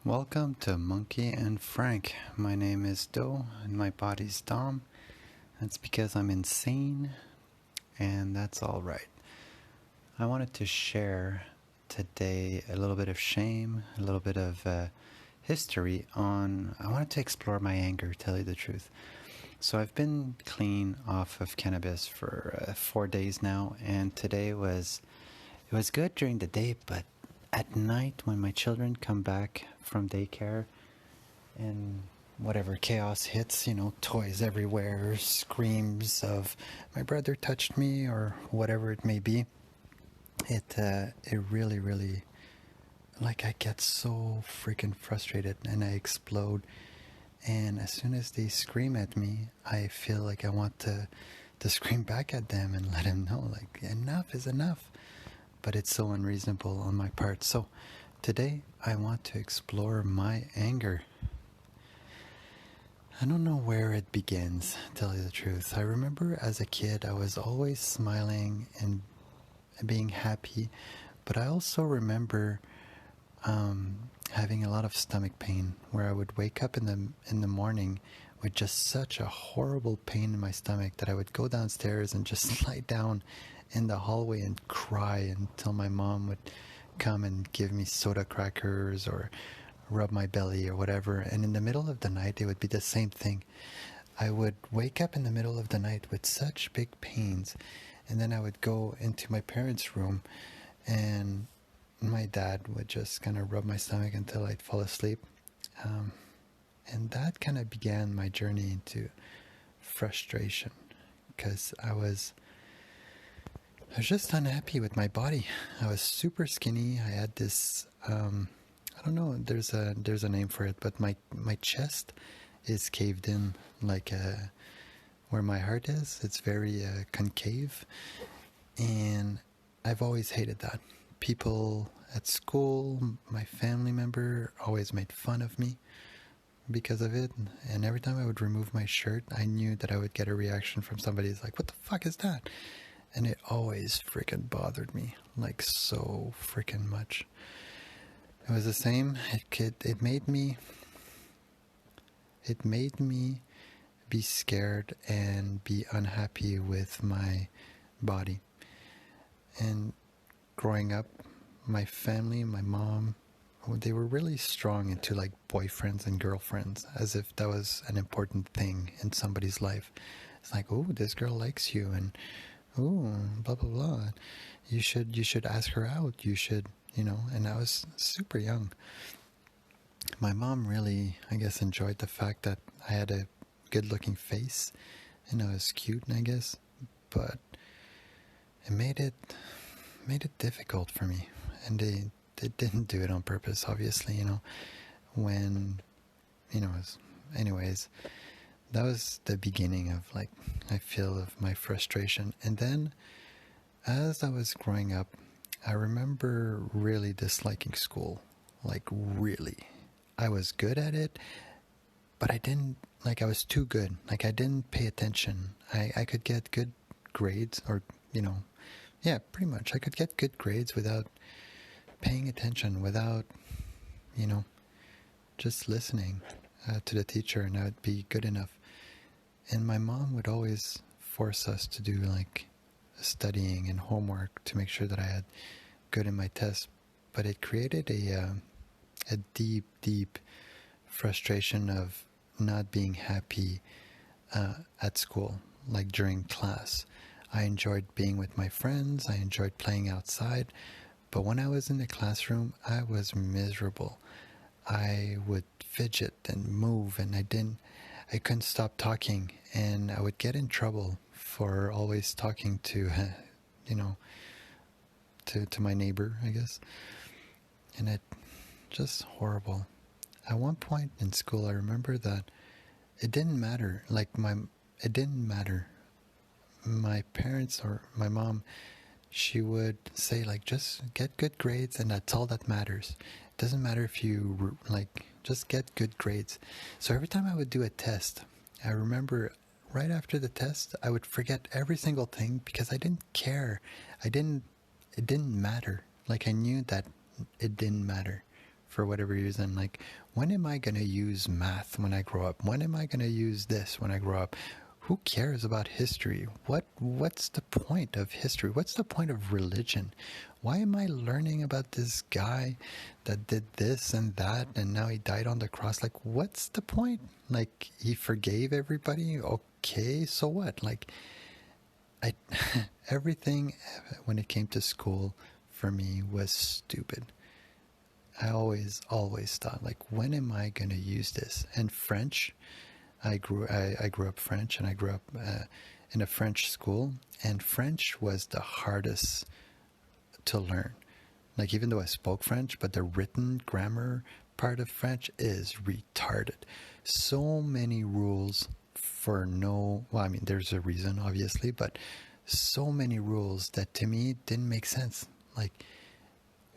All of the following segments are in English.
Welcome to Monkey and Frank. My name is Doe and my body's Dom. That's because I'm insane, and that's alright. I wanted to share today a little bit of shame, a little bit of history on. I wanted to explore my anger, tell you the truth. So I've been clean off of cannabis for 4 days now, and today it was good during the day, but at night when my children come back from daycare and whatever chaos hits, toys everywhere, screams of my brother touched me or whatever it may be, it really, like, I get so freaking frustrated and I explode. And as soon as they scream at me, I feel like I want to scream back at them and let them know, like, enough is enough. But it's so unreasonable on my part. So today I want to explore my anger. I don't know where it begins, to tell you the truth. I remember as a kid I was always smiling and being happy, but I also remember having a lot of stomach pain, where I would wake up in the morning with just such a horrible pain in my stomach that I would go downstairs and just lie down in the hallway and cry until my mom would come and give me soda crackers or rub my belly or whatever. And in the middle of the night, it would be the same thing. I would wake up in the middle of the night with such big pains, and then I would go into my parents' room, and my dad would just kind of rub my stomach until I'd fall asleep. And that kind of began my journey into frustration, because I was just unhappy with my body. I was super skinny. I had this, I don't know, there's a name for it, but my chest is caved in, like where my heart is. It's very concave, and I've always hated that. People at school, my family member, always made fun of me because of it. And every time I would remove my shirt, I knew that I would get a reaction from somebody. It's like, what the fuck is that? And it always freaking bothered me, like, so freaking much. It was the same. It made me be scared and be unhappy with my body. And growing up, my family, my mom, they were really strong into, like, boyfriends and girlfriends, as if that was an important thing in somebody's life. It's like, oh, this girl likes you, and oh, blah blah blah, you should ask her out, you should, and I was super young. My mom really, I guess, enjoyed the fact that I had a good looking face and I was cute, I guess, but it made it difficult for me. And they didn't do it on purpose, obviously. When anyways, that was the beginning of, like, I feel, of my frustration. And then as I was growing up, I remember really disliking school. Like, really. I was good at it, but I didn't, like, I was too good. Like, I didn't pay attention. I could get good grades, or, yeah, pretty much. I could get good grades without paying attention, without, just listening to the teacher, and I would be good enough. And my mom would always force us to do, like, studying and homework to make sure that I had good in my tests. But it created a deep frustration of not being happy at school, like during class. I enjoyed being with my friends. I enjoyed playing outside. But when I was in the classroom, I was miserable. I would fidget and move, and I couldn't stop talking, and I would get in trouble for always talking to, to my neighbor, I guess. And it just horrible. At one point in school, I remember that it didn't matter. It didn't matter. My parents or my mom, she would say, like, just get good grades, and that's all that matters. It doesn't matter if you, like, just get good grades. So every time I would do a test, I remember right after the test, I would forget every single thing because I didn't care. It didn't matter. Like, I knew that it didn't matter for whatever reason. Like, when am I going to use math when I grow up? When am I going to use this when I grow up? Who cares about history? What's the point of history? What's the point of religion? Why am I learning about this guy that did this and that and now he died on the cross? Like, what's the point? Like, he forgave everybody? Okay, so what? Like, I everything when it came to school for me was stupid. I always thought, like, when am I going to use this? And French, I grew up French, and I grew up in a French school, and French was the hardest to learn. Like, even though I spoke French, but the written grammar part of French is retarded. So many rules for well, I mean, there's a reason, obviously, but so many rules that to me didn't make sense. Like,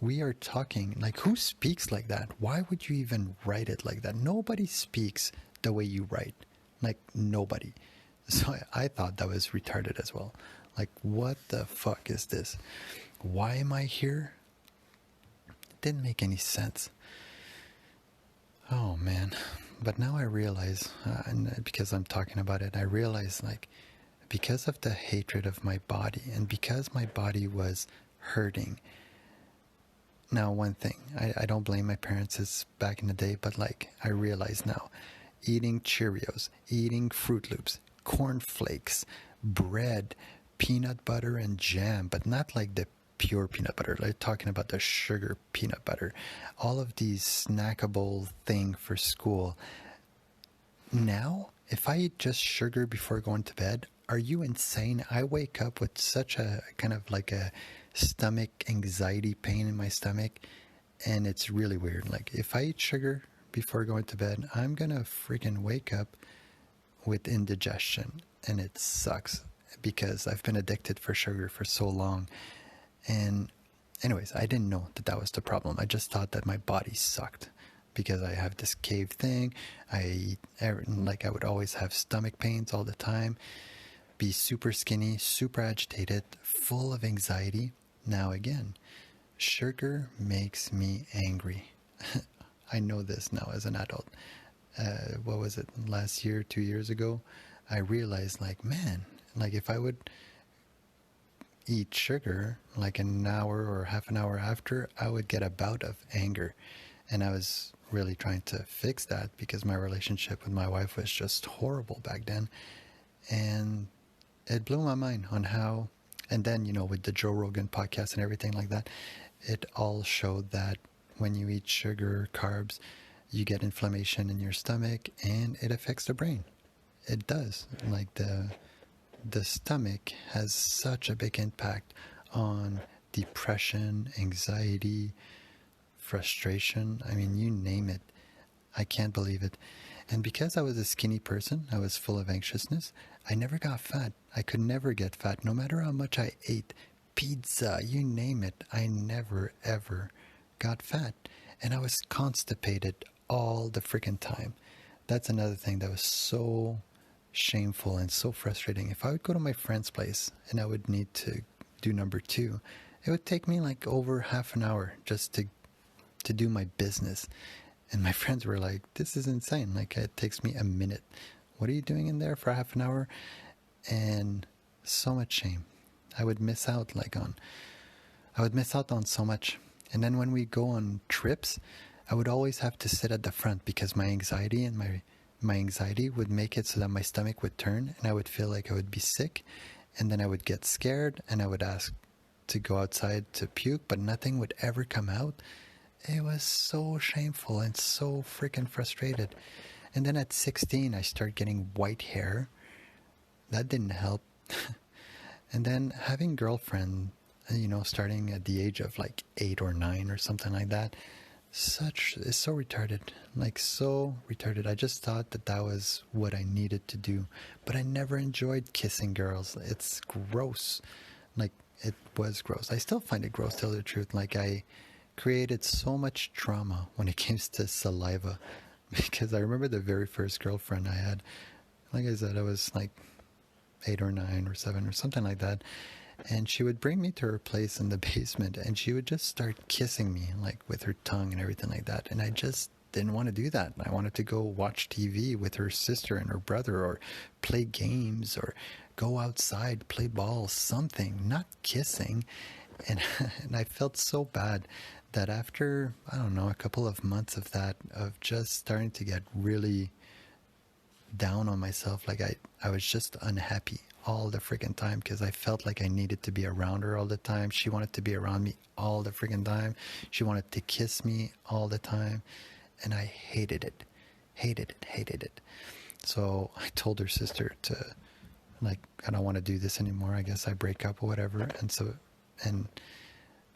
we are talking, like, who speaks like that? Why would you even write it like that? Nobody speaks the way you write. Like, nobody. So I thought that was retarded as well. Like, what the fuck is this? Why am I here? It didn't make any sense. Oh, man. But now I realize, and because I'm talking about it, I realize, like, because of the hatred of my body and because my body was hurting. Now, one thing, I don't blame my parents as back in the day, but, like, I realize now, eating Cheerios, eating Fruit Loops, corn flakes, bread, peanut butter and jam, but not like the pure peanut butter. Like, talking about the sugar peanut butter, all of these snackable thing for school. Now, if I eat just sugar before going to bed, are you insane? I wake up with such a kind of like a stomach anxiety pain in my stomach, and it's really weird. Like, if I eat sugar before going to bed, I'm gonna freaking wake up with indigestion, and it sucks because I've been addicted for sugar for so long. And anyways, I didn't know that that was the problem. I just thought that my body sucked because I have this cave thing. I would always have stomach pains all the time, be super skinny, super agitated, full of anxiety. Now again, sugar makes me angry. I know this now as an adult. What was it, last year, 2 years ago? I realized, like, man, like, if I would eat sugar like an hour or half an hour after, I would get a bout of anger. And I was really trying to fix that because my relationship with my wife was just horrible back then. And it blew my mind on how, and then, you know, with the Joe Rogan podcast and everything like that, it all showed that when you eat sugar, carbs, you get inflammation in your stomach and it affects the brain. It does. Like, the stomach has such a big impact on depression, anxiety, frustration. I mean, you name it. I can't believe it. And because I was a skinny person, I was full of anxiousness, I never got fat. I could never get fat, no matter how much I ate. Pizza, you name it. I never, ever got fat. And I was constipated all the freaking time. That's another thing that was so shameful and so frustrating. If I would go to my friend's place and I would need to do number 2, it would take me like over half an hour just to do my business. And my friends were like, this is insane. Like, it takes me a minute. What are you doing in there for half an hour? And so much shame. I would miss out on so much. And then when we go on trips, I would always have to sit at the front because my anxiety and my anxiety would make it so that my stomach would turn and I would feel like I would be sick. And then I would get scared and I would ask to go outside to puke, but nothing would ever come out. It was so shameful and so freaking frustrated. And then at 16, I started getting white hair. That didn't help. And then having girlfriend, you know, starting at the age of like 8 or 9 or something like that, it's so retarded. Like, so retarded. I just thought that that was what I needed to do. But I never enjoyed kissing girls. It's gross. Like, it was gross. I still find it gross, to tell the truth. Like, I created so much trauma when it came to saliva. Because I remember the very first girlfriend I had. Like I said, I was like 8 or 9 or 7 or something like that. And she would bring me to her place in the basement, and she would just start kissing me, like with her tongue and everything like that. And I just didn't want to do that. I wanted to go watch TV with her sister and her brother, or play games, or go outside, play ball, something, not kissing. And, and I felt so bad that after, I don't know, a couple of months of that, of just starting to get really down on myself, like I was just unhappy all the freaking time because I felt like I needed to be around her all the time. She wanted to be around me all the freaking time. She wanted to kiss me all the time. And I hated it. Hated it, hated it. So I told her sister to, like, I don't want to do this anymore. I guess I break up or whatever. And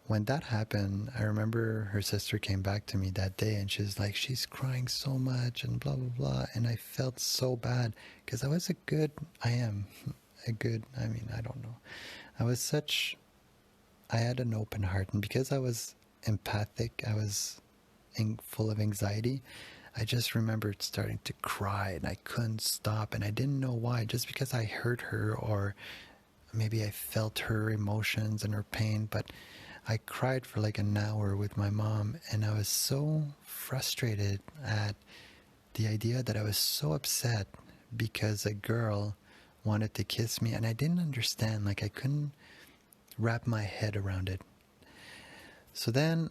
when that happened, I remember her sister came back to me that day, and she's like, she's crying so much and blah, blah, blah. And I felt so bad because I am a good, I mean, I don't know. I had an open heart. And because I was empathic, I was full of anxiety. I just remembered starting to cry, and I couldn't stop, and I didn't know why, just because I hurt her, or maybe I felt her emotions and her pain. But I cried for like an hour with my mom, and I was so frustrated at the idea that I was so upset because a girl wanted to kiss me, and I didn't understand, like I couldn't wrap my head around it. So then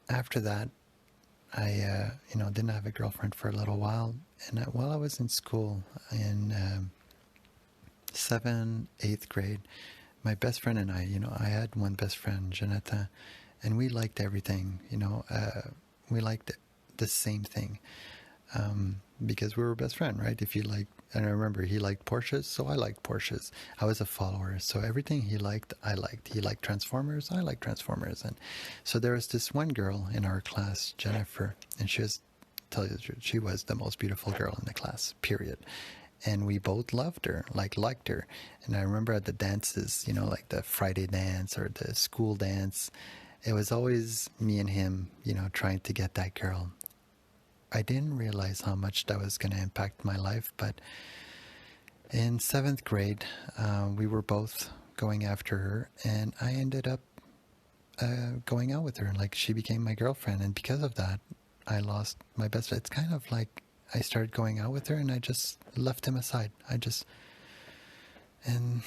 after that, I didn't have a girlfriend for a little while. And while I was in school in 7th, 8th grade, my best friend and I had one best friend, Janetta, and we liked everything, we liked the same thing, because we were best friend, right? And I remember he liked Porsches, so I liked Porsches. I was a follower, so everything he liked, I liked. He liked Transformers, I liked Transformers. And so there was this one girl in our class, Jennifer, and tell you the truth, she was the most beautiful girl in the class, period. And we both loved her, liked her. And I remember at the dances, like the Friday dance or the school dance, it was always me and him, trying to get that girl. I didn't realize how much that was going to impact my life, but in 7th grade, we were both going after her, and I ended up going out with her. Like, she became my girlfriend, and because of that, I lost my best friend. It's kind of like I started going out with her, and I just left him aside. And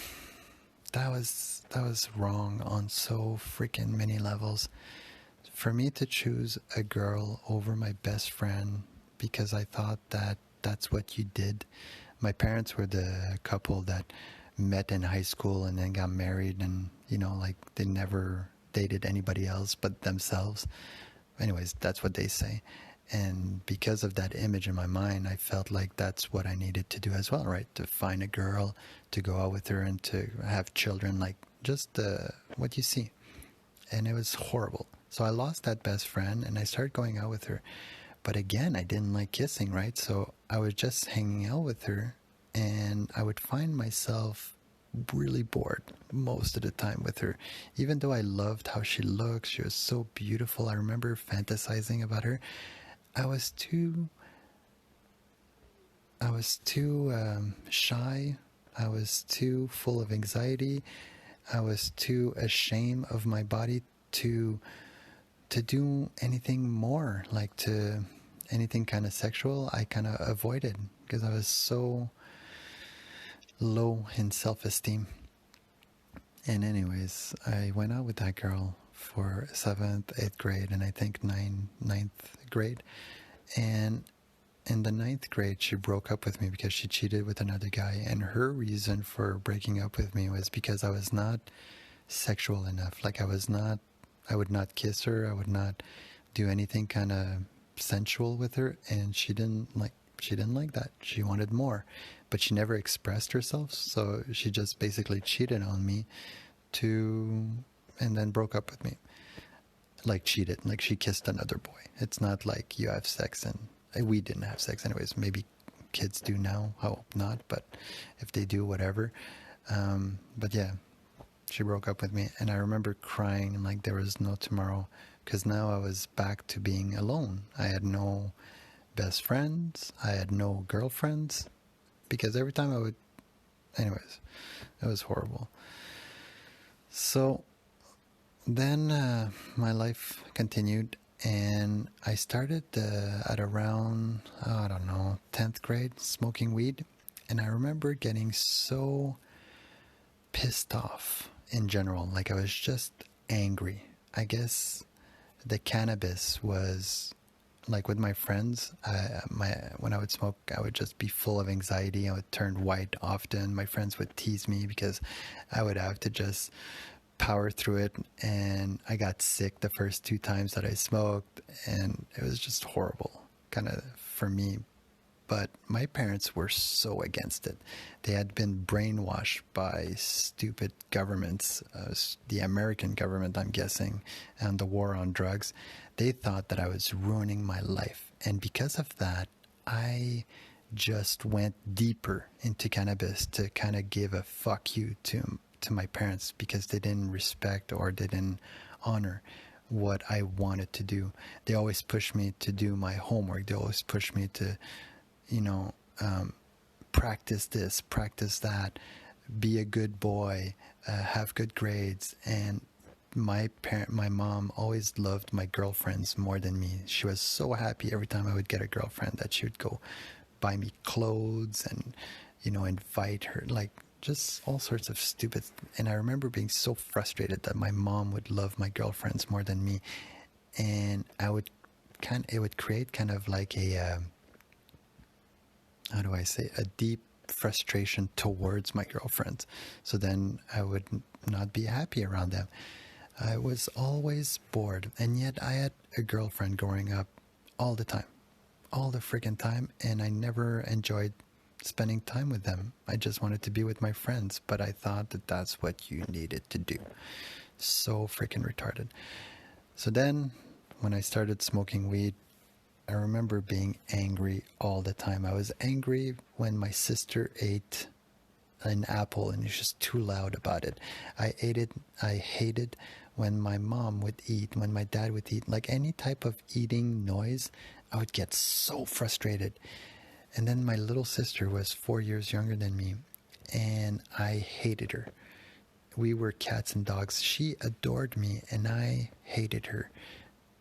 that was wrong on so freaking many levels. For me to choose a girl over my best friend because I thought that that's what you did. My parents were the couple that met in high school and then got married, and like they never dated anybody else but themselves. Anyways, that's what they say. And because of that image in my mind, I felt like that's what I needed to do as well, right? To find a girl, to go out with her, and to have children, like just what you see. And it was horrible. So I lost that best friend, and I started going out with her. But again, I didn't like kissing, right? So I was just hanging out with her, and I would find myself really bored most of the time with her. Even though I loved how she looked, she was so beautiful. I remember fantasizing about her. I was too shy. I was too full of anxiety. I was too ashamed of my body to do anything more, like to anything kind of sexual. I kind of avoided because I was so low in self-esteem. And anyways, I went out with that girl for 7th, 8th grade, and I think 9th grade. And in the 9th grade, she broke up with me because she cheated with another guy. And her reason for breaking up with me was because I was not sexual enough. Like I would not kiss her. I would not do anything kind of sensual with her. And she didn't like that. She wanted more, but she never expressed herself. So she just basically cheated on me and then broke up with me. Like cheated, like she kissed another boy. It's not like you have sex, and we didn't have sex anyways. Maybe kids do now. I hope not, but if they do, whatever. But yeah, she broke up with me, and I remember crying like there was no tomorrow, because now I was back to being alone. I had no best friends. I had no girlfriends, because every time anyways, it was horrible. So then my life continued, and I started at around, I don't know, 10th grade smoking weed. And I remember getting so pissed off in general. Like I was just angry. I guess the cannabis was like with my friends. When I would smoke, I would just be full of anxiety. I would turn white often. My friends would tease me because I would have to just power through it, and I got sick the first two times that I smoked, and it was just horrible kind of for me. But my parents were so against it. They had been brainwashed by stupid governments, the American government, I'm guessing, and the war on drugs. They thought that I was ruining my life. And because of that, I just went deeper into cannabis to kind of give a fuck you to my parents, because they didn't respect or they didn't honor what I wanted to do. They always pushed me to do my homework. They always pushed me to, you know, practice this, practice that, be a good boy, have good grades. And my mom always loved my girlfriends more than me. She was so happy every time I would get a girlfriend that she would go buy me clothes and, invite her, like just all sorts of stupid. And I remember being so frustrated that my mom would love my girlfriends more than me. And it would create kind of like a, how do I say, a deep frustration towards my girlfriends. So then I would not be happy around them. I was always bored, and yet I had a girlfriend growing up all the time, all the freaking time, and I never enjoyed spending time with them. I just wanted to be with my friends, but I thought that that's what you needed to do. So freaking retarded. So then when I started smoking weed, I remember being angry all the time. I was angry when my sister ate an apple and was just too loud about it. I hated when my mom would eat, when my dad would eat, like any type of eating noise, I would get so frustrated. And then my little sister was 4 years younger than me, and I hated her. We were cats and dogs. She adored me, and I hated her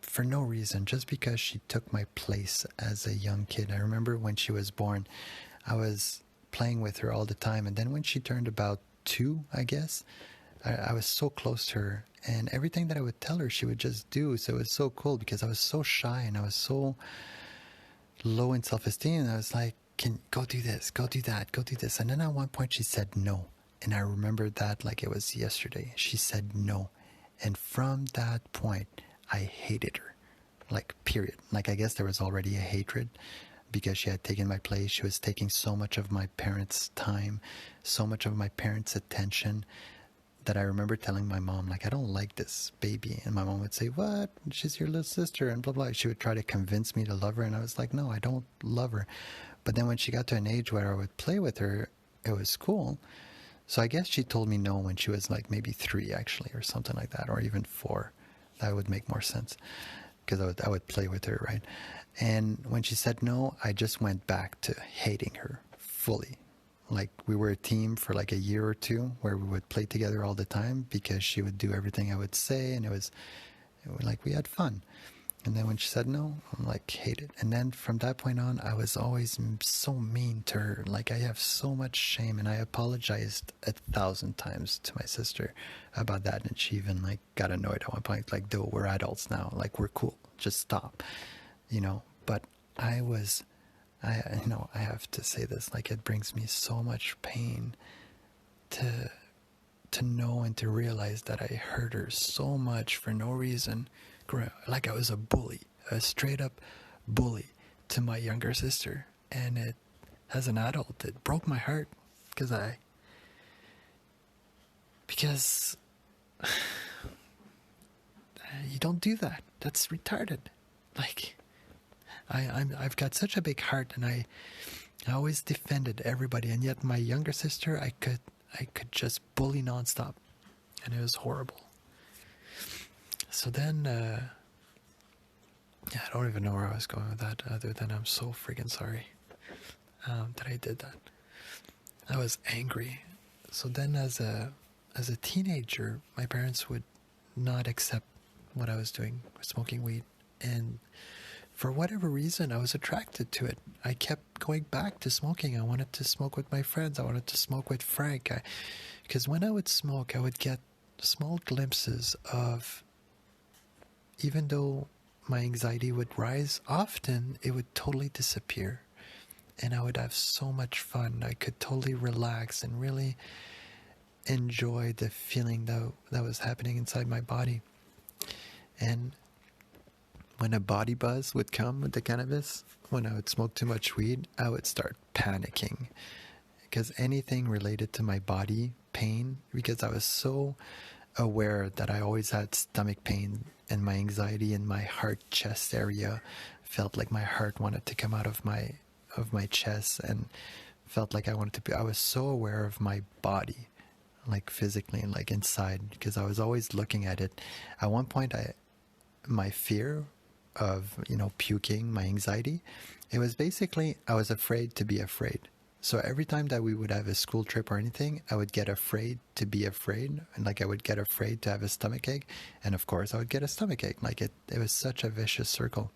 for no reason, just because she took my place as a young kid. I remember when she was born, I was playing with her all the time. And then when she turned about 2, I guess, I was so close to her. And everything that I would tell her, she would just do. So it was so cool because I was so shy and I was so low in self-esteem. And I was like, can go do this, go do that, go do this. And then at one point she said no. And I remember that like it was yesterday. She said no. And from that point, I hated her. Like, period. Like, I guess there was already a hatred because she had taken my place. She was taking so much of my parents' time, so much of my parents' attention, that I remember telling my mom, like, I don't like this baby. And my mom would say, what? She's your little sister, and blah, blah. She would try to convince me to love her. And I was like, no, I don't love her. But then when she got to an age where I would play with her, it was cool. So I guess she told me no when she was like maybe 3, actually, or something like that, or even 4. That would make more sense because I would play with her, right? And when she said no, I just went back to hating her fully. Like, we were a team for like a year or 2 where we would play together all the time because she would do everything I would say, and it was like we had fun. And then when she said no, I'm like, hate it. And then from that point on, I was always so mean to her. Like, I have so much shame, and I apologized 1,000 times to my sister about that. And she even like got annoyed at one point, like, though we're adults now, like, we're cool, just stop, But I have to say this, like, it brings me so much pain to know and to realize that I hurt her so much for no reason. Like, I was a bully, a straight up bully to my younger sister. And it, as an adult, it broke my heart because you don't do that. That's retarded. Like, I've got such a big heart, and I always defended everybody, and yet my younger sister, I could just bully nonstop, and it was horrible. So then, I don't even know where I was going with that, other than I'm so freaking sorry that I did that. I was angry. So then, as as a teenager, my parents would not accept what I was doing, smoking weed. And for whatever reason, I was attracted to it. I kept going back to smoking. I wanted to smoke with my friends. I wanted to smoke with Frank. Because when I would smoke, I would get small glimpses of, even though my anxiety would rise, often it would totally disappear. And I would have so much fun. I could totally relax and really enjoy the feeling that was happening inside my body. And when a body buzz would come with the cannabis, when I would smoke too much weed, I would start panicking. Because anything related to my body pain, because I was so aware that I always had stomach pain, and my anxiety in my heart chest area felt like my heart wanted to come out of my chest, and felt like I wanted to be. I was so aware of my body, like physically and like inside, because I was always looking at it. At one point, my fear of, puking, my anxiety, it was basically, I was afraid to be afraid. So every time that we would have a school trip or anything, I would get afraid to be afraid. And like I would get afraid to have a stomach ache. And of course I would get a stomach ache. Like it was such a vicious circle.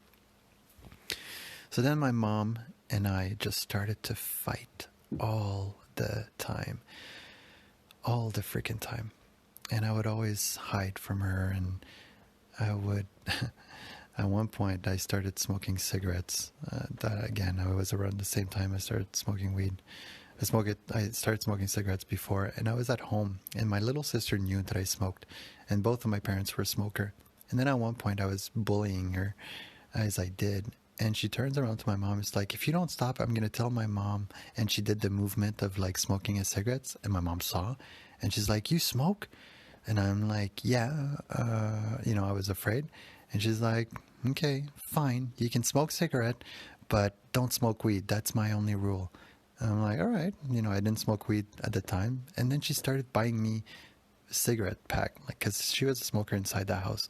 So then my mom and I just started to fight all the time. All the freaking time. And I would always hide from her, and I would... At one point, I started smoking cigarettes. That again, I was around the same time I started smoking weed. I started smoking cigarettes before, and I was at home, and my little sister knew that I smoked, and both of my parents were a smoker. And then at one point, I was bullying her, as I did, and she turns around to my mom. It's like, if you don't stop, I'm gonna tell my mom. And she did the movement of like smoking a cigarettes, and my mom saw, and she's like, "You smoke?" And I'm like, "Yeah." I was afraid. And she's like, "Okay, fine. You can smoke cigarette, but don't smoke weed. That's my only rule." And I'm like, "All right." I didn't smoke weed at the time. And then she started buying me a cigarette pack, like, because she was a smoker inside the house.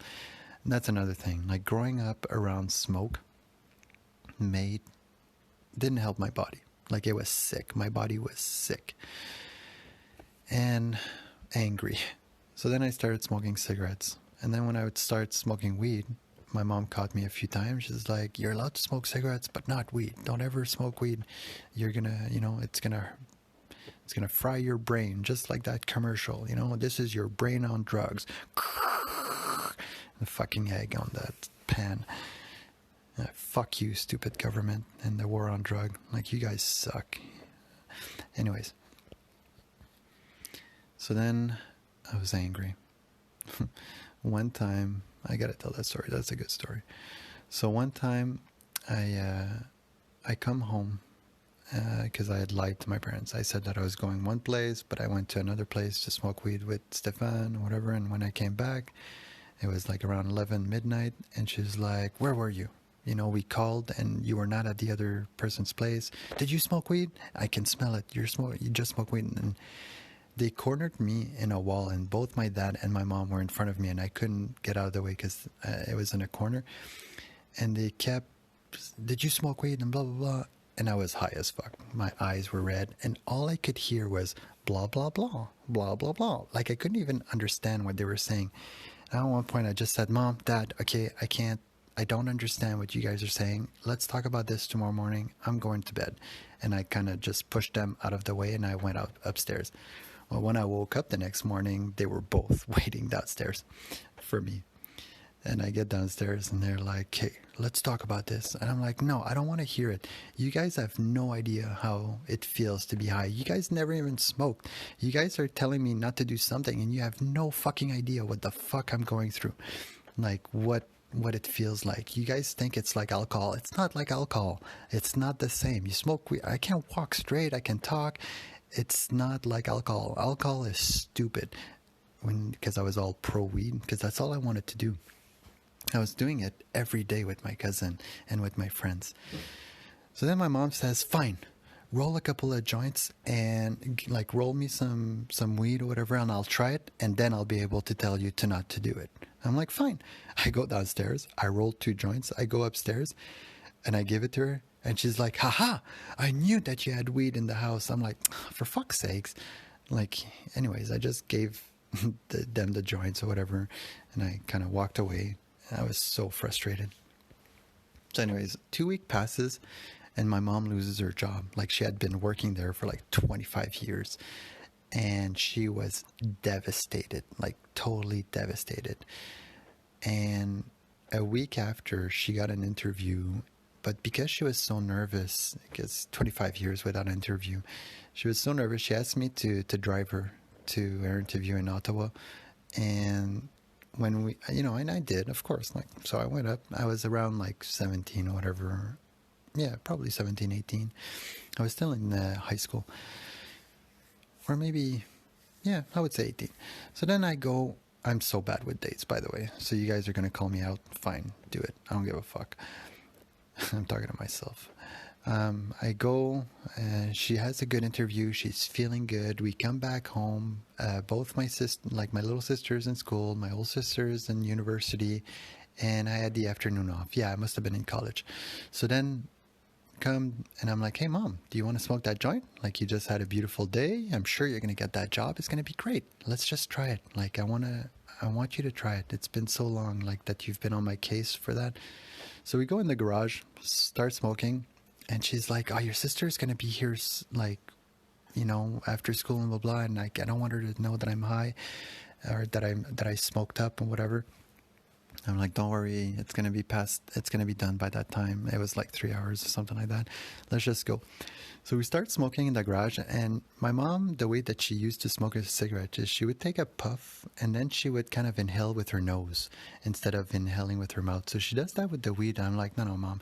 And that's another thing. Like, growing up around smoke didn't help my body. Like, it was sick. My body was sick and angry. So then I started smoking cigarettes. And then when I would start smoking weed, my mom caught me a few times. She's like, "You're allowed to smoke cigarettes, but not weed. Don't ever smoke weed. You're gonna, it's gonna fry your brain, just like that commercial. This is your brain on drugs." The fucking egg on that pan. Fuck you, stupid government, and the war on drug. Like, you guys suck. Anyways. So then I was angry. One time, I gotta tell that story. That's a good story. So one time, I come home because I had lied to my parents. I said that I was going one place, but I went to another place to smoke weed with Stefan or whatever. And when I came back, it was like around 11 midnight, and she's like, "Where were you? We called and you were not at the other person's place. Did you smoke weed? I can smell it. You just smoke weed." And they cornered me in a wall, and both my dad and my mom were in front of me, and I couldn't get out of the way because it was in a corner. And they kept, "Did you smoke weed?" and blah, blah, blah. And I was high as fuck. My eyes were red, and all I could hear was blah, blah, blah, blah, blah, blah. Like, I couldn't even understand what they were saying. And at one point, I just said, "Mom, Dad, okay, I don't understand what you guys are saying. Let's talk about this tomorrow morning. I'm going to bed." And I kind of just pushed them out of the way, and I went out upstairs. Well, when I woke up the next morning, they were both waiting downstairs for me. And I get downstairs, and they're like, "Hey, let's talk about this." And I'm like, "No, I don't want to hear it. You guys have no idea how it feels to be high. You guys never even smoked. You guys are telling me not to do something, and you have no fucking idea what the fuck I'm going through. Like, what it feels like. You guys think it's like alcohol. It's not like alcohol. It's not the same. You smoke weed. I can't walk straight. I can talk. It's not like alcohol. Alcohol is stupid." Because I was all pro weed, because that's all I wanted to do. I was doing it every day with my cousin and with my friends. So then my mom says, "Fine, roll a couple of joints and like roll me some weed or whatever, and I'll try it, and then I'll be able to tell you to not to do it." I'm like, "Fine." I go downstairs, I roll 2 joints, I go upstairs, and I give it to her, and she's like, "Haha, I knew that you had weed in the house." I'm like, "For fuck's sakes." Like, anyways, I just gave the joints or whatever, and I kind of walked away. I was so frustrated. So anyways, 2 week passes and my mom loses her job. Like, she had been working there for like 25 years, and she was devastated, like totally devastated. And a week after, she got an interview, but because she was so nervous, because 25 years without an interview, she was so nervous, she asked me to drive her to her interview in Ottawa. And when we, and I did, of course, like, so I went up. I was around like 17 or whatever. Yeah, probably 17, 18. I was still in high school. Or maybe, yeah, I would say 18. So then I go, I'm so bad with dates, by the way. So you guys are going to call me out. Fine, do it. I don't give a fuck. I'm talking to myself. I go, she has a good interview. She's feeling good. We come back home. Both my like my little sister's in school, my old sister's in university, and I had the afternoon off. Yeah, I must have been in college. So then come and I'm like, hey mom, do you want to smoke that joint? Like, you just had a beautiful day. I'm sure you're going to get that job. It's going to be great. Let's just try it. Like, I want you to try it. It's been so long, like, that you've been on my case for that. So we go in the garage, start smoking, and she's like, oh, your sister's going to be here, like, after school and blah, blah. And like, I don't want her to know that I'm high or that I smoked up and whatever. I'm like, don't worry, it's going to be done by that time. It was like 3 hours or something like that. Let's just go. So we start smoking in the garage, and my mom, the way that she used to smoke a cigarette is she would take a puff and then she would kind of inhale with her nose instead of inhaling with her mouth. So she does that with the weed. I'm like, no, mom,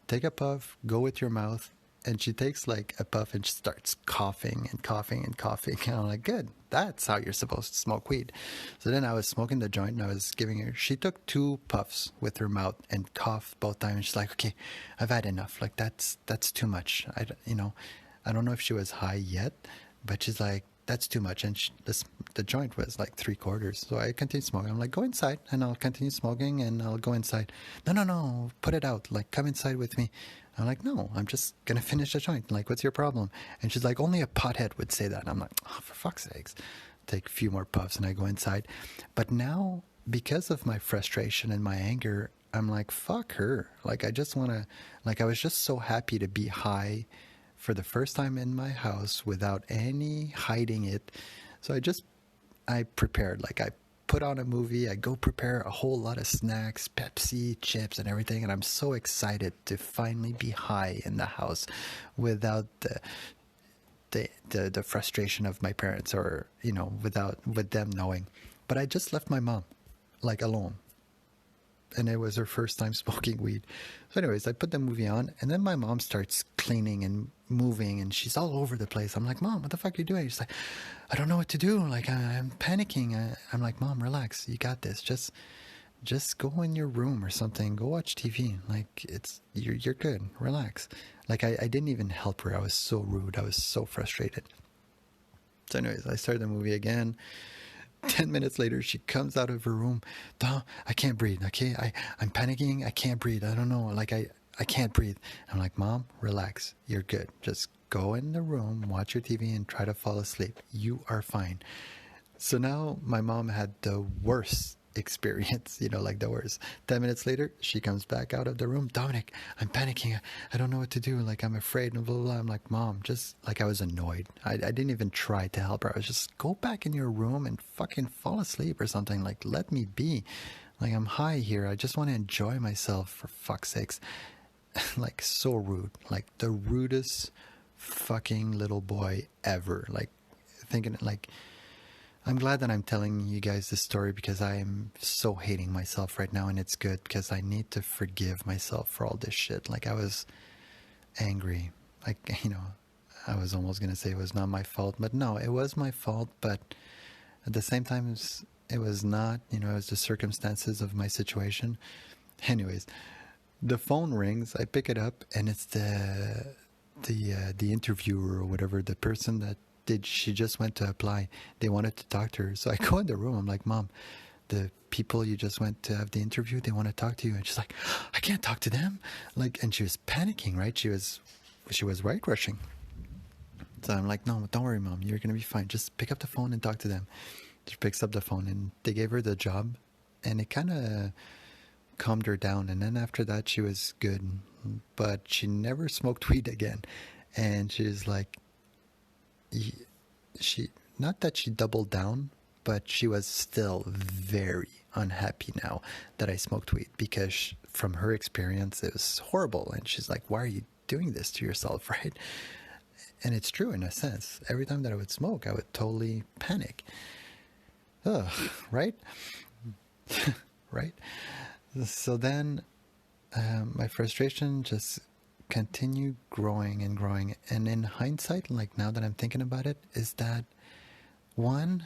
take a puff, go with your mouth. And she takes like a puff and she starts coughing and coughing and coughing. And I'm like, good, that's how you're supposed to smoke weed. So then I was smoking the joint and I was giving her, she took 2 puffs with her mouth and coughed both times. And she's like, okay, I've had enough. Like, that's too much. I don't know if she was high yet, but she's like, that's too much. And the joint was like 3/4. So I continued smoking. I'm like, go inside and I'll continue smoking and I'll go inside. No, put it out. Like, come inside with me. I'm like, no, I'm just going to finish the joint. Like, what's your problem? And she's like, only a pothead would say that. And I'm like, oh, for fuck's sakes. Take a few more puffs and I go inside. But now, because of my frustration and my anger, I'm like, fuck her. Like, I just want to, like, I was just so happy to be high for the first time in my house without any hiding it. So I prepared, like, I put on a movie, I go prepare a whole lot of snacks, Pepsi, chips, and everything, and I'm so excited to finally be high in the house without the frustration of my parents, or with them knowing. But I just left my mom, like, alone, and it was her first time smoking weed. So anyways, I put the movie on, and then my mom starts cleaning and moving, and she's all over the place. I'm like, Mom, what the fuck are you doing? She's like, I don't know what to do. Like, I'm panicking. I'm like, Mom, relax. You got this. Just go in your room or something. Go watch TV. Like, you're good. Relax. Like, I didn't even help her. I was so rude. I was so frustrated. So anyways, I started the movie again. 10 minutes later, she comes out of her room. Dom, I can't breathe. Okay, I'm panicking. I can't breathe. I don't know. Like, I can't breathe. I'm like, Mom, relax. You're good. Just go in the room, watch your TV, and try to fall asleep. You are fine. So now my mom had the worst experience, like the worst. 10 minutes later, she comes back out of the room. Dominic, I'm panicking. I don't know what to do. Like, I'm afraid and blah, blah, blah. I'm like, Mom, just, like, I was annoyed. I didn't even try to help her. I was just, go back in your room and fucking fall asleep or something. Like, let me be. Like, I'm high here. I just want to enjoy myself, for fuck's sakes. Like, so rude. Like, the rudest fucking little boy ever. Like, thinking, like, I'm glad that I'm telling you guys this story, because I am so hating myself right now, and it's good because I need to forgive myself for all this shit. Like, I was angry. Like, I was almost going to say it was not my fault, but no, it was my fault. But at the same time, it was not, it was the circumstances of my situation. Anyways, the phone rings. I pick it up, and it's the interviewer or whatever, the person that she just went to apply. They wanted to talk to her. So I go in the room. I'm like, Mom, the people you just went to have the interview, they want to talk to you. And she's like, I can't talk to them. Like, and she was panicking, right? She was right rushing. So I'm like, no, don't worry, Mom. You're going to be fine. Just pick up the phone and talk to them. She picks up the phone, and they gave her the job, and it kind of calmed her down. And then after that, she was good, but she never smoked weed again. And she's like, she, not that she doubled down, but she was still very unhappy now that I smoked weed, because from her experience, it was horrible. And she's like, why are you doing this to yourself, right? And it's true in a sense. Every time that I would smoke, I would totally panic. Ugh, right? Right? So then my frustration just continued growing and growing. And in hindsight, like now that I'm thinking about it, is that one,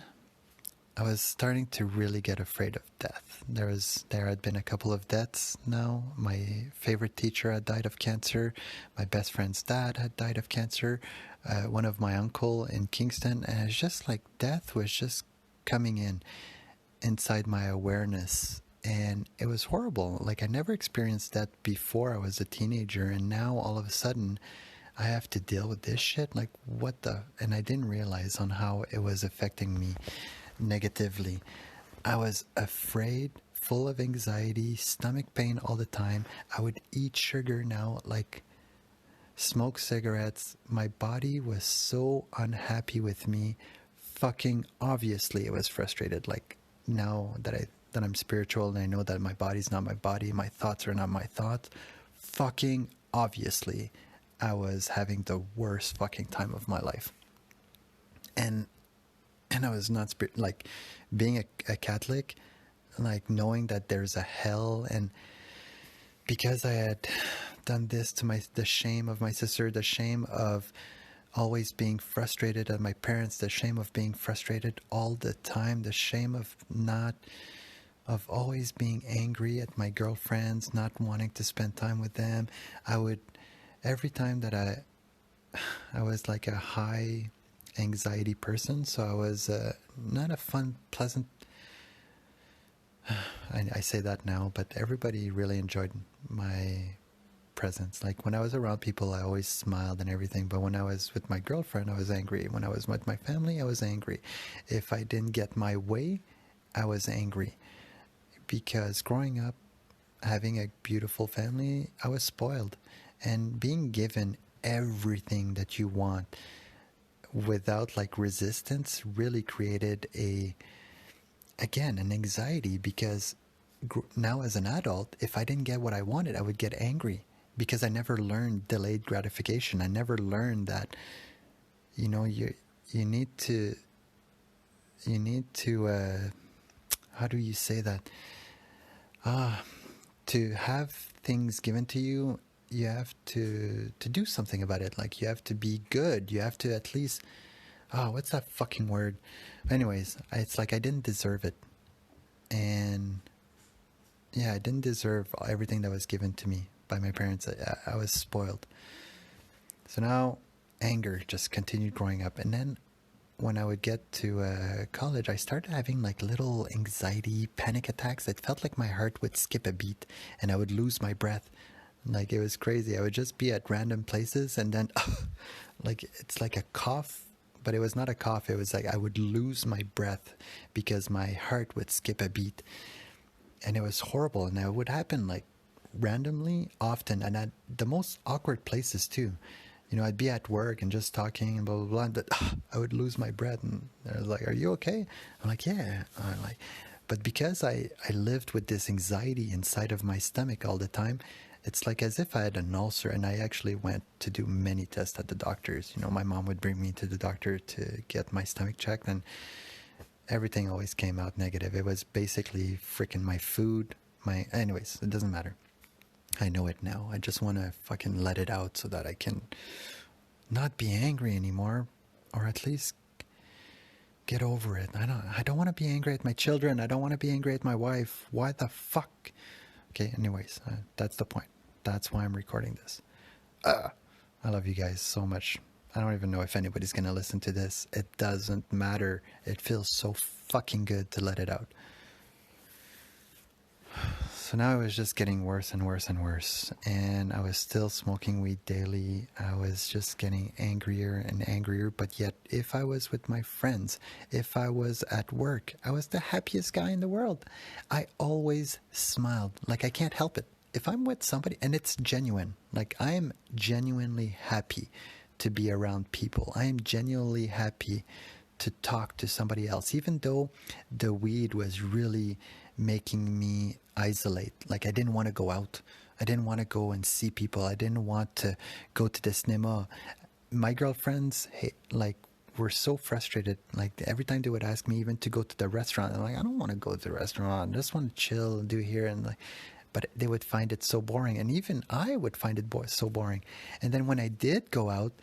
I was starting to really get afraid of death. There had been a couple of deaths now. My favorite teacher had died of cancer. My best friend's dad had died of cancer. One of my uncle in Kingston, and it's just like death was just coming inside my awareness, and it was horrible. Like I never experienced that before I was a teenager, and now all of a sudden I have to deal with this shit. Like what the? And I didn't realize on how it was affecting me negatively. I was afraid, full of anxiety, stomach pain all the time. I would eat sugar now, like smoke cigarettes. My body was so unhappy with me. Fucking obviously it was frustrated. Like now that I'm spiritual and I know that my body's not my body, my thoughts are not my thoughts, fucking obviously I was having the worst fucking time of my life. And I was not like being a Catholic, like knowing that there's a hell, and because I had done this to the shame of my sister, the shame of always being frustrated at my parents, the shame of being frustrated all the time, the shame of always being angry at my girlfriends, not wanting to spend time with them. Every time that I was like a high anxiety person, so I was not a fun, pleasant. I say that now, but everybody really enjoyed my presence. Like when I was around people, I always smiled and everything. But when I was with my girlfriend, I was angry. When I was with my family, I was angry. If I didn't get my way, I was angry. Because growing up, having a beautiful family, I was spoiled. And being given everything that you want without like resistance really created an anxiety, because now as an adult, if I didn't get what I wanted, I would get angry, because I never learned delayed gratification. I never learned that, you know, you need to how do you say that? To have things given to you, you have to do something about it. Like you have to be good. You have to at least, what's that fucking word? Anyways, it's like I didn't deserve it. And yeah, I didn't deserve everything that was given to me by my parents. I was spoiled. So now anger just continued growing up. And then when I would get to college, I started having like little anxiety, panic attacks. It felt like my heart would skip a beat and I would lose my breath. Like it was crazy. I would just be at random places and then like it's like a cough, but it was not a cough. It was like I would lose my breath because my heart would skip a beat. And it was horrible. And it would happen like randomly, often, and at the most awkward places too. You know, I'd be at work and just talking and blah, blah, blah, but I would lose my breath. And they're like, are you okay? I'm like, yeah. I'm like, but because I lived with this anxiety inside of my stomach all the time, it's like as if I had an ulcer. And I actually went to do many tests at the doctors. You know, my mom would bring me to the doctor to get my stomach checked, and everything always came out negative. It was basically freaking my food. Anyways, it doesn't matter. I know it now. I just want to fucking let it out so that I can not be angry anymore, or at least get over it. I don't want to be angry at my children. I don't want to be angry at my wife. Why the fuck? Okay, anyways, that's the point. That's why I'm recording this. I love you guys so much. I don't even know if anybody's going to listen to this. It doesn't matter. It feels so fucking good to let it out. So now it was just getting worse and worse and worse. And I was still smoking weed daily. I was just getting angrier and angrier. But yet, if I was with my friends, if I was at work, I was the happiest guy in the world. I always smiled. Like, I can't help it. If I'm with somebody, and it's genuine, like, I am genuinely happy to be around people. I am genuinely happy to talk to somebody else, even though the weed was really making me isolate. Like, I didn't want to go out. I didn't want to go and see people. I didn't want to go to the cinema. My girlfriends, like, were so frustrated. Like, every time they would ask me even to go to the restaurant, I'm like, I don't want to go to the restaurant. I just want to chill and do here. And like, but they would find it so boring. And even I would find it so boring. And then when I did go out,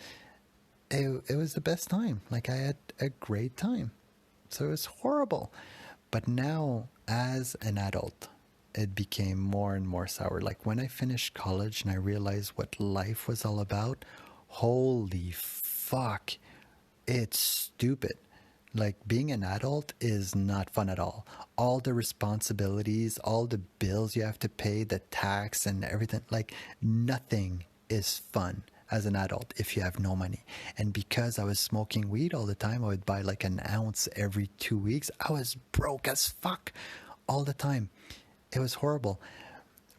it was the best time. Like, I had a great time. So it was horrible. But now, as an adult, it became more and more sour. Like, when I finished college and I realized what life was all about, holy fuck, it's stupid. Like, being an adult is not fun at all. All the responsibilities, all the bills you have to pay, the tax and everything, like, nothing is fun as an adult if you have no money. And because I was smoking weed all the time, I would buy like an ounce every 2 weeks. I was broke as fuck all the time. It was horrible.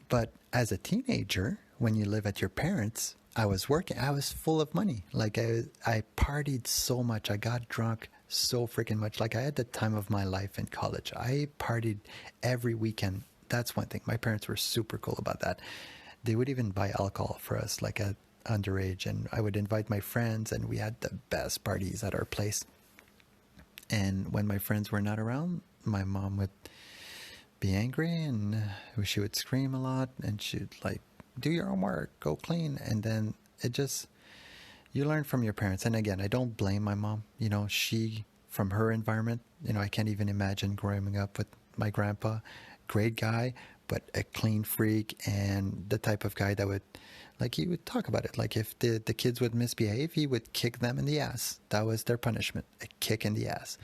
But as a teenager, when you live at your parents', I was working. I was full of money. Like, I partied so much. I got drunk so freaking much. Like, I had the time of my life in college. I partied every weekend. That's one thing. My parents were super cool about that. They would even buy alcohol for us, like at underage, and I would invite my friends, and we had the best parties at our place. And when my friends were not around, my mom would be angry, and she would scream a lot, and she'd like, do your homework, go clean. And then it just, you learn from your parents. And again, I don't blame my mom. You know, she, from her environment, you know, I can't even imagine growing up with my grandpa. Great guy, but a clean freak, and the type of guy that would, like, he would talk about it. Like, if the kids would misbehave, he would kick them in the ass. That was their punishment, a kick in the ass.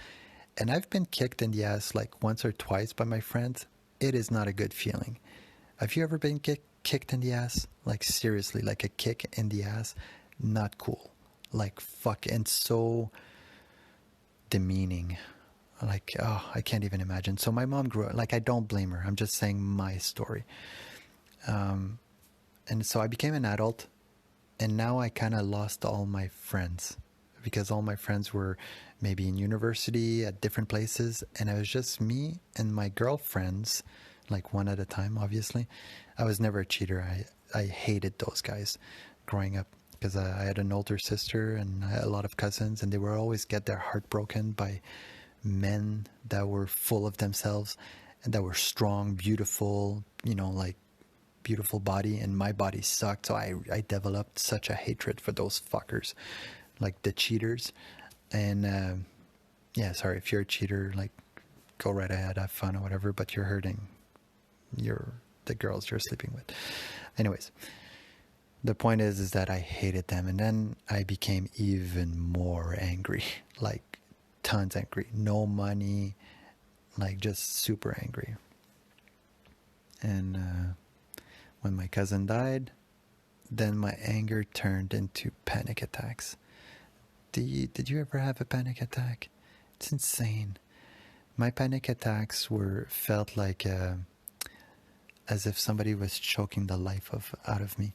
And I've been kicked in the ass like once or twice by my friends. It is not a good feeling. Have you ever been kicked in the ass? Like, seriously, like a kick in the ass? Not cool. Like, fuck. And so demeaning. Like, oh, I can't even imagine. So my mom grew up, like, I don't blame her. I'm just saying my story. And so I became an adult, and now I kind of lost all my friends because all my friends were maybe in university at different places, and it was just me and my girlfriends, like one at a time, obviously. I was never a cheater. I hated those guys growing up because I had an older sister and I had a lot of cousins, and they would always get their heart broken by men that were full of themselves and that were strong, beautiful, you know, like beautiful body, and my body sucked. So I developed such a hatred for those fuckers, like the cheaters. And yeah, sorry, if you're a cheater, like, go right ahead, have fun or whatever, but you're hurting the girls you're sleeping with. Anyways, the point is that I hated them, and then I became even more angry, like tons angry, no money, like just super angry. And when my cousin died, then my anger turned into panic attacks. Did you ever have a panic attack? It's insane. My panic attacks felt like as if somebody was choking the life out of me.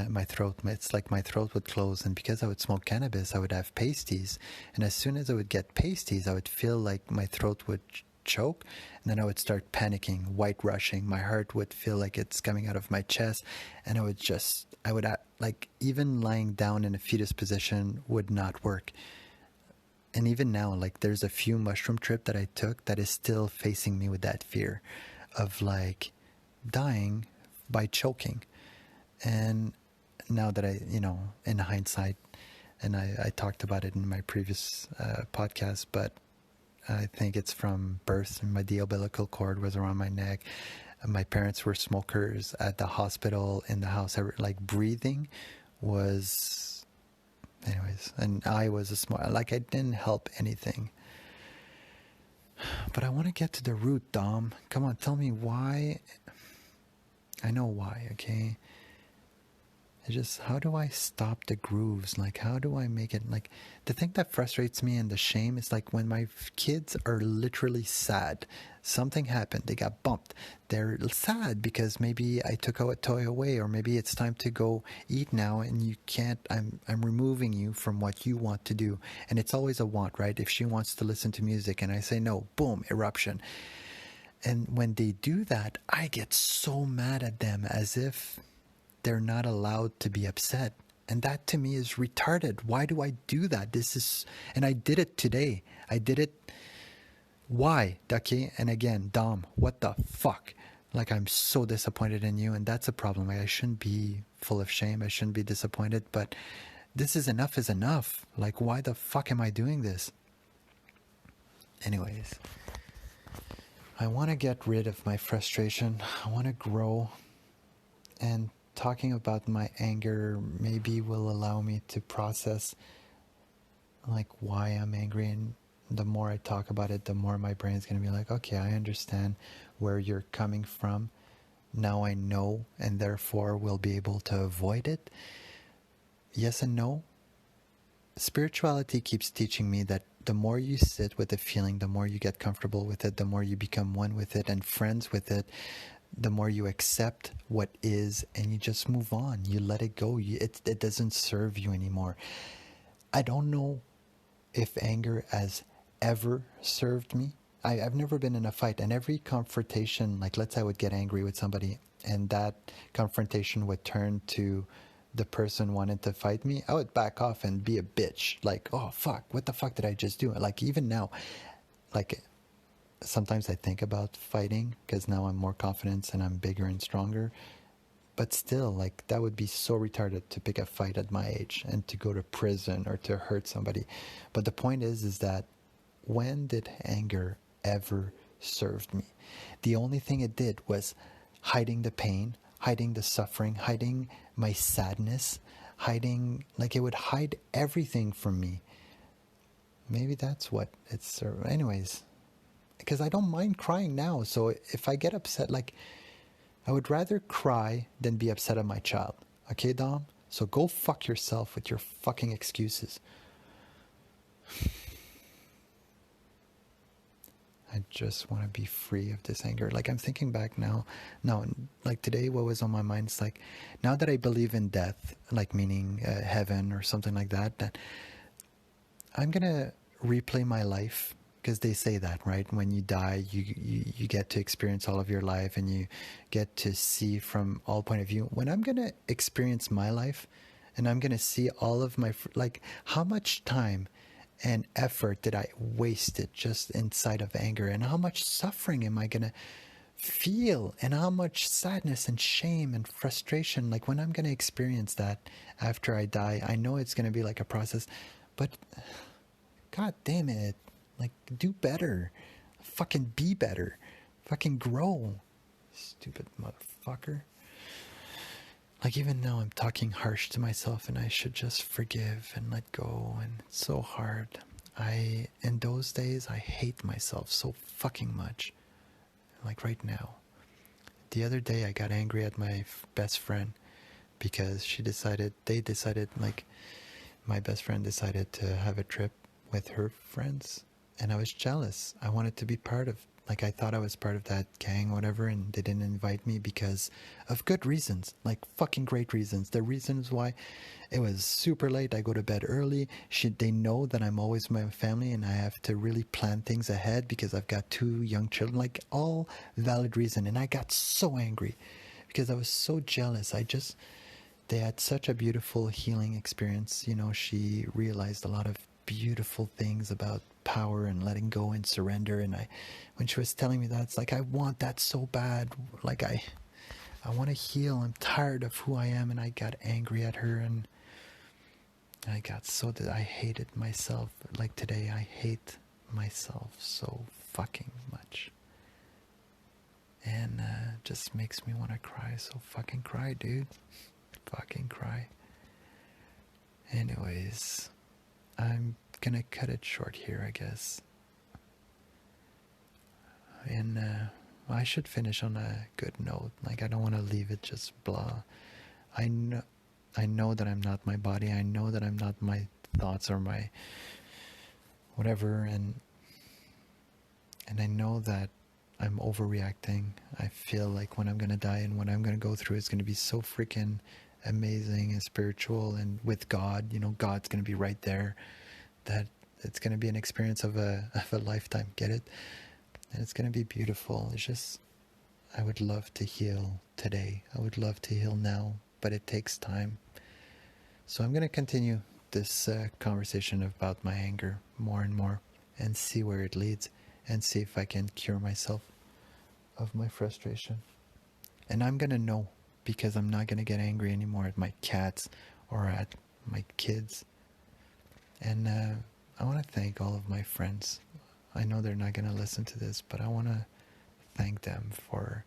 My throat, it's like my throat would close, and because I would smoke cannabis, I would have pasties, and as soon as I would get pasties, I would feel like my throat would choke, and then I would start panicking, white rushing. My heart would feel like it's coming out of my chest, and I would like, even lying down in a fetus position would not work. And even now, like, there's a few mushroom trip that I took that is still facing me with that fear of like dying by choking. And now that I, you know, in hindsight, and I talked about it in my previous podcast, but I think it's from birth. The umbilical cord was around my neck. My parents were smokers at the hospital, in the house. Like, breathing was, anyways, and I was a smoker. Like, I didn't help anything. But I want to get to the root, Dom. Come on, tell me why. I know why, okay? It's just, how do I stop the grooves? Like, how do I make it? Like, the thing that frustrates me and the shame is like when my kids are literally sad. Something happened. They got bumped. They're sad because maybe I took a toy away, or maybe it's time to go eat now and you can't, I'm removing you from what you want to do. And it's always a want, right? If she wants to listen to music and I say no, boom, eruption. And when they do that, I get so mad at them, as if they're not allowed to be upset. And that to me is retarded. Why do I do that? And I did it today. I did it. Why, Ducky? And again, Dom, what the fuck? Like, I'm so disappointed in you, and that's a problem. Like, I shouldn't be full of shame. I shouldn't be disappointed, but this is enough. Like, why the fuck am I doing this? Anyways, I want to get rid of my frustration. I want to grow, and talking about my anger maybe will allow me to process like why I'm angry. And the more I talk about it, the more my brain's going to be like, okay, I understand where you're coming from. Now I know, and therefore will be able to avoid it. Yes and no. Spirituality keeps teaching me that the more you sit with a feeling, the more you get comfortable with it, the more you become one with it and friends with it, the more you accept what is, and you just move on. You let it go. It doesn't serve you anymore. I don't know if anger has ever served me. I've never been in a fight, and every confrontation, like let's say I would get angry with somebody and that confrontation would turn to the person wanted to fight me, I would back off and be a bitch. Like, oh fuck, what the fuck did I just do? Like, even now, like sometimes I think about fighting because now I'm more confident and I'm bigger and stronger. But still, like, that would be so retarded to pick a fight at my age and to go to prison or to hurt somebody. But the point is that when did anger ever served me? The only thing it did was hiding the pain, hiding the suffering, hiding my sadness, hiding, like, it would hide everything from me. Maybe that's what it's, anyways, because I don't mind crying now. So if I get upset, like, I would rather cry than be upset at my child. Okay, Dom? So go fuck yourself with your fucking excuses. I just want to be free of this anger. Like, I'm thinking back now, like today, what was on my mind is like, now that I believe in death, like meaning heaven or something like that, that I'm going to replay my life. Because they say that, right? When you die, you get to experience all of your life and you get to see from all point of view. When I'm going to experience my life and I'm going to see all of my, like, how much time and effort did I waste it just inside of anger, and how much suffering am I going to feel, and how much sadness and shame and frustration. Like, when I'm going to experience that after I die, I know it's going to be like a process, but God damn it. Like, do better. Fucking be better. Fucking grow. Stupid motherfucker. Like, even now I'm talking harsh to myself and I should just forgive and let go, and it's so hard. In those days, I hate myself so fucking much. Like right now. The other day I got angry at my best friend because like, my best friend decided to have a trip with her friends. And I was jealous. I wanted to be part of, like, I thought I was part of that gang, whatever, and they didn't invite me because of good reasons, like fucking great reasons. The reasons why it was super late, I go to bed early. They know that I'm always with my family and I have to really plan things ahead because I've got 2 young children, like, all valid reason. And I got so angry because I was so jealous. They had such a beautiful healing experience. You know, she realized a lot of beautiful things about power and letting go and surrender. And when she was telling me that, it's like, I want that so bad. Like, I want to heal. I'm tired of who I am. And I got angry at her, and I got so that I hated myself. Like today, I hate myself so fucking much. And just makes me want to cry. So fucking cry, dude. Fucking cry. Anyways, I'm gonna cut it short here, I guess. And I should finish on a good note. Like, I don't want to leave it just blah. I know, I know that I'm not my body. I know that I'm not my thoughts or my whatever, and I know that I'm overreacting. I feel like when I'm gonna die and what I'm gonna go through is gonna be so freaking amazing and spiritual, and with God, you know, God's gonna be right there. That it's gonna be an experience of a lifetime. Get it? And it's gonna be beautiful. It's just, I would love to heal today. I would love to heal now, but it takes time. So I'm gonna continue this conversation about my anger more and more, and see where it leads, and see if I can cure myself of my frustration. And I'm gonna know, because I'm not gonna get angry anymore at my cats or at my kids. And I want to thank all of my friends. I know they're not gonna listen to this, but I want to thank them for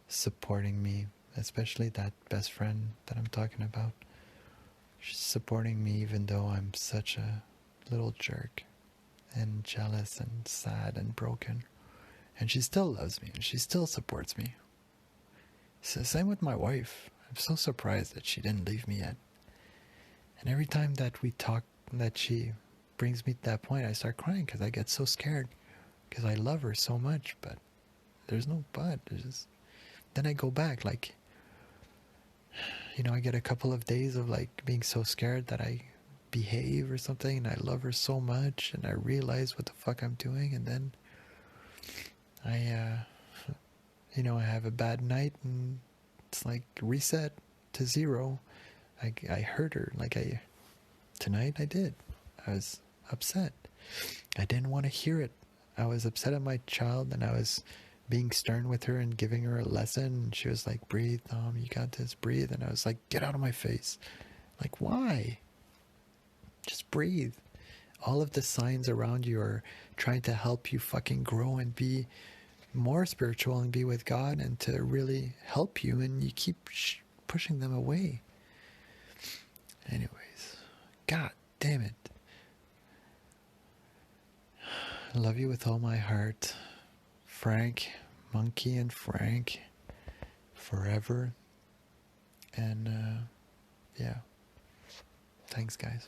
supporting me, especially that best friend that I'm talking about. She's supporting me even though I'm such a little jerk and jealous and sad and broken. And she still loves me and she still supports me. So same with my wife. I'm so surprised that she didn't leave me yet. And every time that we talk, that she brings me to that point, I start crying because I get so scared, because I love her so much. But there's no but. Then I go back, like, you know, I get a couple of days of like being so scared that I behave or something, and I love her so much, and I realize what the fuck I'm doing, and then I you know, I have a bad night, and it's like reset to zero. I hurt her. Like, tonight I did. I was upset. I didn't want to hear it. I was upset at my child, and I was being stern with her and giving her a lesson. And she was like, breathe, Tom, you got this, breathe. And I was like, get out of my face. Like, why? Just breathe. All of the signs around you are trying to help you fucking grow and be more spiritual and be with God and to really help you, and you keep pushing them away. Anyways, God damn it. I love you with all my heart. Frank, Monkey and Frank, forever. And yeah, thanks guys.